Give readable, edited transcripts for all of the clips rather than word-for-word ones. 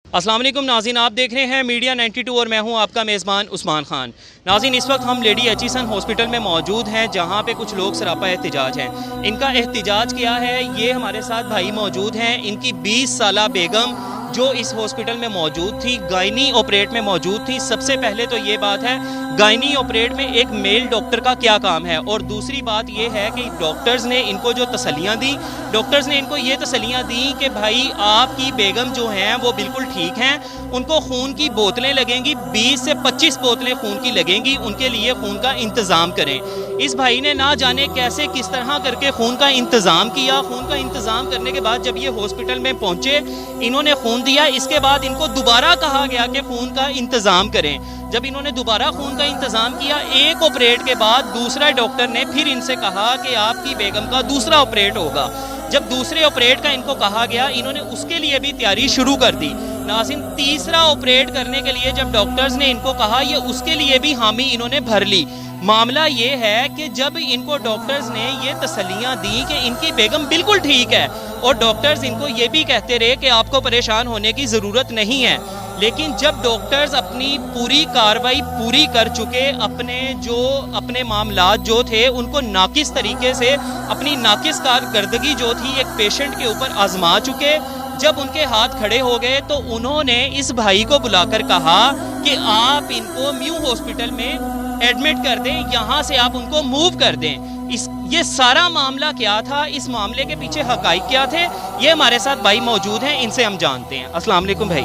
अस्सलाम वालेकुम नाज़रीन, आप देख रहे हैं मीडिया 92 और मैं हूं आपका मेज़बान उस्मान खान। नाज़रीन, इस वक्त हम लेडी एचिसन हॉस्पिटल में मौजूद हैं जहां पे कुछ लोग सरापा एहतिजाज हैं। इनका एहतिजाज क्या है, ये हमारे साथ भाई मौजूद हैं। इनकी 20 साला बेगम जो इस हॉस्पिटल में मौजूद थी, गायनी ऑपरेट में मौजूद थी। सबसे पहले तो ये बात है, गायनी ऑपरेट में एक मेल डॉक्टर का क्या काम है, और दूसरी बात ये है कि डॉक्टर्स ने इनको जो तसल्लियाँ दी, डॉक्टर्स ने इनको ये तसल्लियाँ दी कि भाई आपकी बेगम जो हैं वो बिल्कुल ठीक हैं, उनको खून की बोतलें लगेंगी, 20 से 25 बोतलें खून की लगेंगी, उनके लिए खून का इंतज़ाम करें। इस भाई ने ना जाने कैसे किस तरह करके खून का इंतज़ाम किया। खून का इंतज़ाम करने के बाद जब ये हॉस्पिटल में पहुँचे, इन्होंने खून दिया। इसके बाद इनको दोबारा कहा गया कि खून का इंतज़ाम करें। जब इन्होंने दोबारा खून का इंतज़ाम किया, एक ऑपरेट के बाद दूसरा डॉक्टर ने फिर इनसे कहा कि आपकी बेगम का दूसरा ऑपरेट होगा। जब दूसरे ऑपरेट का इनको कहा गया, इन्होंने उसके लिए भी तैयारी शुरू कर दी। नाज़रीन, तीसरा ऑपरेट करने के लिए जब डॉक्टर्स ने इनको कहा, ये उसके लिए भी हामी इन्होंने भर ली। मामला ये है कि जब इनको डॉक्टर्स ने ये तसल्लियाँ दी कि इनकी बेगम बिल्कुल ठीक है, और डॉक्टर्स इनको ये भी कहते रहे कि आपको परेशान होने की ज़रूरत नहीं है, लेकिन जब डॉक्टर्स अपनी पूरी कार्रवाई पूरी कर चुके, अपने मामलात जो थे उनको नाकिस तरीके से, अपनी नाकिस कारकर्दगी जो थी एक पेशेंट के ऊपर आजमा चुके, जब उनके हाथ खड़े हो गए तो उन्होंने इस भाई को बुलाकर कहा कि आप इनको म्यू हॉस्पिटल में एडमिट कर दें, यहाँ से आप उनको मूव कर दें। ये सारा मामला क्या था, इस मामले के पीछे हकाइक क्या थे, ये हमारे साथ भाई मौजूद हैं, इनसे हम जानते हैं। अस्सलाम वालेकुम भाई।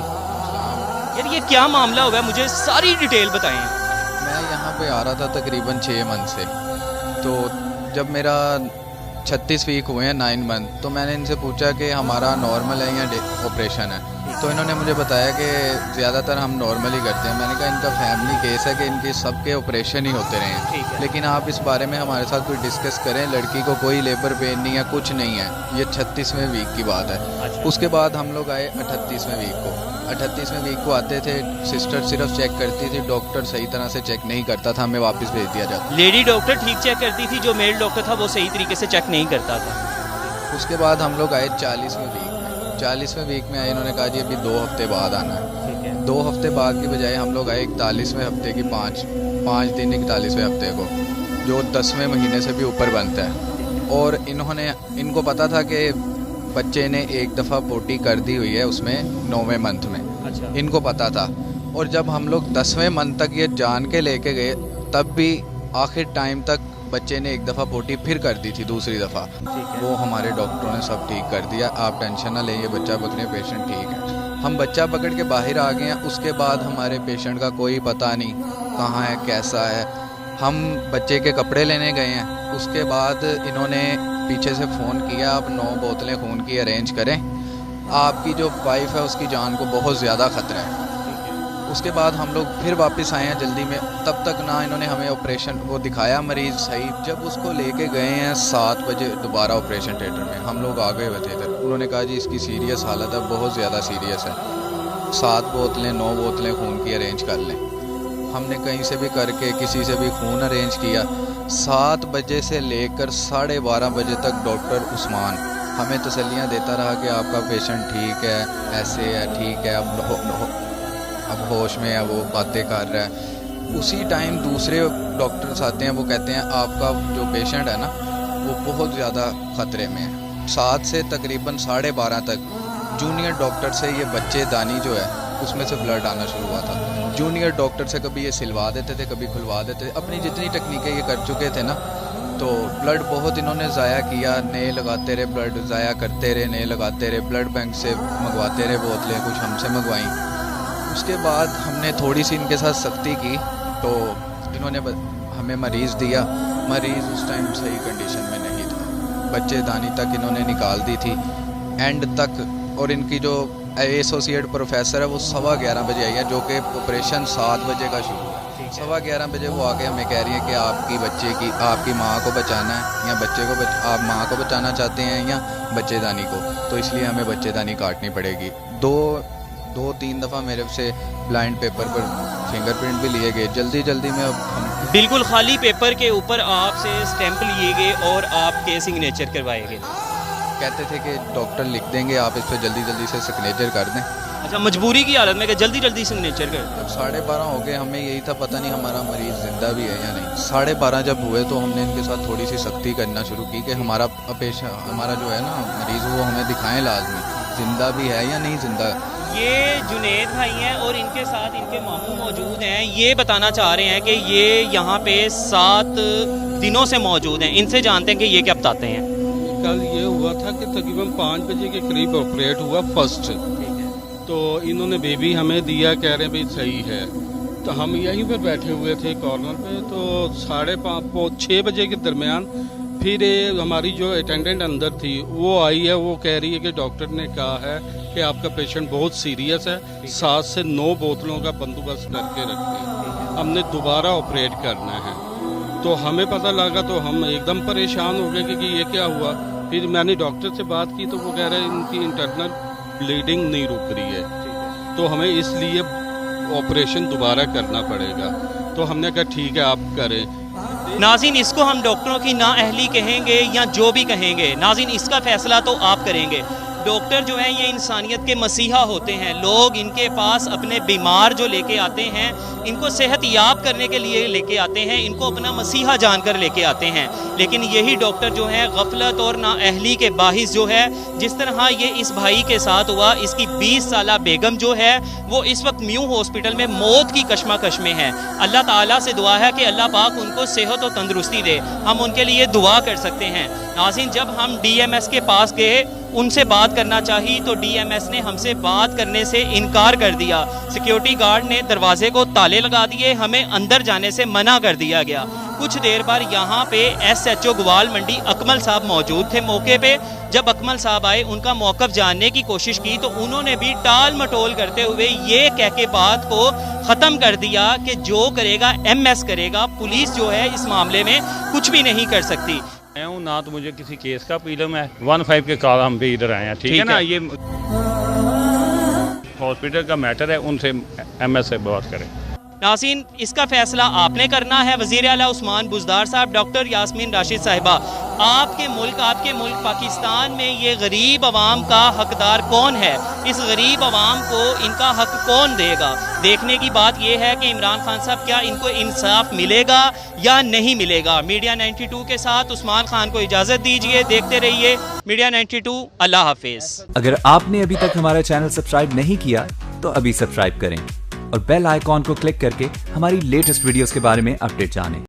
यार ये क्या मामला हुआ, मुझे सारी डिटेल बताएं। मैं यहाँ पे आ रहा था तकरीबन 6 मंथ से, तो जब मेरा 36 वीक हुए हैं 9 मंथ, तो मैंने इनसे पूछा कि हमारा नॉर्मल है या ऑपरेशन है, तो इन्होंने मुझे बताया कि ज़्यादातर हम नॉर्मल ही करते हैं। मैंने कहा इनका फैमिली केस है कि इनके सबके ऑपरेशन ही होते रहे हैं, लेकिन आप इस बारे में हमारे साथ कोई डिस्कस करें। लड़की को कोई लेबर पेन नहीं है, कुछ नहीं है। ये 36वें वीक की बात है। उसके बाद हम लोग आए 38वें वीक को। 38वें वीक को आते थे, सिस्टर सिर्फ चेक करती थी, डॉक्टर सही तरह से चेक नहीं करता था, हमें वापस भेज दिया जाता। लेडी डॉक्टर ठीक चेक करती थी, जो मेल डॉक्टर था वो सही तरीके से चेक नहीं करता था। उसके बाद हम लोग आए 40वें वीक में। 40वें वीक में आए, इन्होंने कहा जी अभी 2 हफ्ते बाद आना है। 2 हफ्ते बाद की बजाय हम लोग आए 41वें हफ्ते की 5 दिन 41वें हफ्ते को, जो 10वें महीने से भी ऊपर बनता है। और इनको पता था कि बच्चे ने एक दफ़ा पोटी कर दी हुई है उसमें 9वें मंथ में। अच्छा। इनको पता था। और जब हम लोग 10वें मंथ तक ये जान के लेके गए, तब भी आखिर टाइम तक बच्चे ने एक दफ़ा पोटी फिर कर दी थी, दूसरी दफ़ा। वो हमारे डॉक्टरों ने सब ठीक कर दिया, आप टेंशन ना लें, ये बच्चा पकड़े, पेशेंट ठीक है। हम बच्चा पकड़ के बाहर आ गए हैं। उसके बाद हमारे पेशेंट का कोई पता नहीं कहाँ है, कैसा है। हम बच्चे के कपड़े लेने गए हैं। उसके बाद इन्होंने पीछे से फ़ोन किया, आप 9 बोतलें खून की अरेंज करें, आपकी जो वाइफ है उसकी जान को बहुत ज़्यादा ख़तरा है। उसके बाद हम लोग फिर वापस आए हैं जल्दी में। तब तक ना इन्होंने हमें ऑपरेशन वो दिखाया मरीज़ सही। जब उसको लेके गए हैं 7 बजे दोबारा ऑपरेशन थिएटर में, हम लोग आ गए हुए थे इधर। उन्होंने कहा जी इसकी सीरियस हालत है, बहुत ज़्यादा सीरियस है, 7 बोतलें 9 बोतलें खून की अरेंज कर लें। हमने कहीं से भी करके किसी से भी खून अरेंज किया। 7 बजे से लेकर 12:30 बजे तक डॉक्टर उस्मान हमें तसल्लियाँ देता रहा कि आपका पेशेंट ठीक है, ऐसे है, ठीक है, अब होश में है, वो बातें कर रहा है। उसी टाइम दूसरे डॉक्टर्स आते हैं, वो कहते हैं आपका जो पेशेंट है ना वो बहुत ज़्यादा ख़तरे में है। 7 से तकरीबन 12:30 तक जूनियर डॉक्टर से ये बच्चेदानी जो है उसमें से ब्लड आना शुरू हुआ था। जूनियर डॉक्टर से कभी ये सिलवा देते थे, कभी खुलवा देते थे। अपनी जितनी टेक्निकें ये कर चुके थे ना, तो ब्लड बहुत इन्होंने ज़ाया किया, नए लगाते रहे, ब्लड ज़ाया करते रहे, नए लगाते रहे। ब्लड बैंक से मंगवाते रहे बोतलें, कुछ हमसे मंगवाई। उसके बाद हमने थोड़ी सी इनके साथ सख्ती की, तो इन्होंने हमें मरीज़ दिया। मरीज़ उस टाइम सही कंडीशन में नहीं था, बच्चेदानी तक इन्होंने निकाल दी थी एंड तक। और इनकी जो एसोसिएट प्रोफेसर है वो 11:15 बजे आई है, जो कि ऑपरेशन 7 बजे का शुरू है। 11:15 बजे वो आके हमें कह रही है कि आपकी माँ को बचाना है, या बच्चे को आप माँ को बचाना चाहते हैं या बच्चेदानी को, तो इसलिए हमें बच्चेदानी काटनी पड़ेगी। 2-3 दफ़ा मेरे से ब्लाइंड पेपर पर फिंगरप्रिंट भी लिए गए। जल्दी में हम बिल्कुल खाली पेपर के ऊपर आपसे स्टैंप लिए गए और आपके सिग्नेचर करवाए गए। कहते थे कि डॉक्टर लिख देंगे, आप इस पर जल्दी से सिग्नेचर कर दें। अच्छा, मजबूरी की हालत में कि जल्दी जल्दी सिग्नेचर कर। जब 12:30 हो गए हमें यही था पता नहीं हमारा मरीज़ ज़िंदा भी है या नहीं। 12:30 जब हुए तो हमने इनके साथ थोड़ी सी सख्ती करना शुरू की कि हमारा जो है ना मरीज़ वो हमें दिखाएं लाजमी ज़िंदा भी है या नहीं ज़िंदा। ये जुनेद भाई हैं और इनके साथ इनके मामू मौजूद हैं। ये बताना चाह रहे हैं कि ये यहाँ पे 7 दिनों से मौजूद हैं। इनसे जानते हैं कि ये क्या बताते हैं। कल ये हुआ था कि तकरीबन 5 बजे के करीब ऑपरेट हुआ फर्स्ट, तो इन्होंने बेबी हमें दिया, कह रहे हैं भाई सही है। तो हम यहीं पर बैठे हुए थे कॉर्नर पे, तो 6 बजे के दरमियान फिर हमारी जो अटेंडेंट अंदर थी वो आई है। वो कह रही है कि डॉक्टर ने कहा है कि आपका पेशेंट बहुत सीरियस है, 7 से 9 बोतलों का बंदोबस्त करके रखें, हमने दोबारा ऑपरेट करना है। तो हमें पता लगा तो हम एकदम परेशान हो गए कि ये क्या हुआ। फिर मैंने डॉक्टर से बात की तो वो कह रहे हैं इनकी इंटरनल ब्लीडिंग नहीं रुक रही है, तो हमें इसलिए ऑपरेशन दोबारा करना पड़ेगा। तो हमने कहा ठीक है आप करें। नाज़रीन, इसको हम डॉक्टरों की नाअहली कहेंगे या जो भी कहेंगे, नाज़रीन इसका फैसला तो आप करेंगे। डॉक्टर जो है ये इंसानियत के मसीहा होते हैं। लोग इनके पास अपने बीमार जो लेके आते हैं, इनको सेहत याब करने के लिए लेके आते हैं, इनको अपना मसीहा जानकर लेके आते हैं। लेकिन यही डॉक्टर जो है गफलत और नाअहली के बाहिस जो है, जिस तरह ये इस भाई के साथ हुआ, इसकी 20 साला बेगम जो है वो इस वक्त म्यू हॉस्पिटल में मौत की कशमकश में है। अल्लाह ताला से दुआ है कि अल्लाह पाक उनको सेहत और तंदुरुस्ती दे। हम उनके लिए दुआ कर सकते हैं। नाज़रीन, जब हम DMS के पास गए, उनसे बात करना चाहिए तो DMS ने हमसे बात करने से इनकार कर दिया। सिक्योरिटी गार्ड ने दरवाजे को ताले लगा दिए, हमें अंदर जाने से मना कर दिया गया। कुछ देर बाद यहाँ पे SHO ग्वाल मंडी अकमल साहब मौजूद थे मौके पे। जब अकमल साहब आए, उनका मौक़िफ़ जानने की कोशिश की तो उन्होंने भी टाल मटोल करते हुए ये कह के बात को ख़त्म कर दिया कि जो करेगा MS करेगा, पुलिस जो है इस मामले में कुछ भी नहीं कर सकती। मैं हूँ ना, तो मुझे किसी केस का पीलम है। 15 के कॉल हम भी इधर आए हैं, ठीक है ना। ये हॉस्पिटल का मैटर है, उनसे MS से बात करें। नाज़रीन, इसका फैसला आपने करना है। वज़ीर आला उस्मान बुज़दार साहब, डॉक्टर यास्मीन राशिद साहिबा, आपके मुल्क पाकिस्तान में ये गरीब आवाम का हकदार कौन है? इस गरीब आवाम को इनका हक कौन देगा? देखने की बात यह है कि इमरान खान साहब क्या इनको इंसाफ मिलेगा या नहीं मिलेगा। मीडिया 92 के साथ उस्मान खान को इजाज़त दीजिए। देखते रहिए मीडिया 92। अल्लाह हाफिज़। अगर आपने अभी तक हमारा चैनल सब्सक्राइब नहीं किया तो अभी सब्सक्राइब करें और बेल आइकॉन को क्लिक करके हमारी लेटेस्ट वीडियोस के बारे में अपडेट जानें।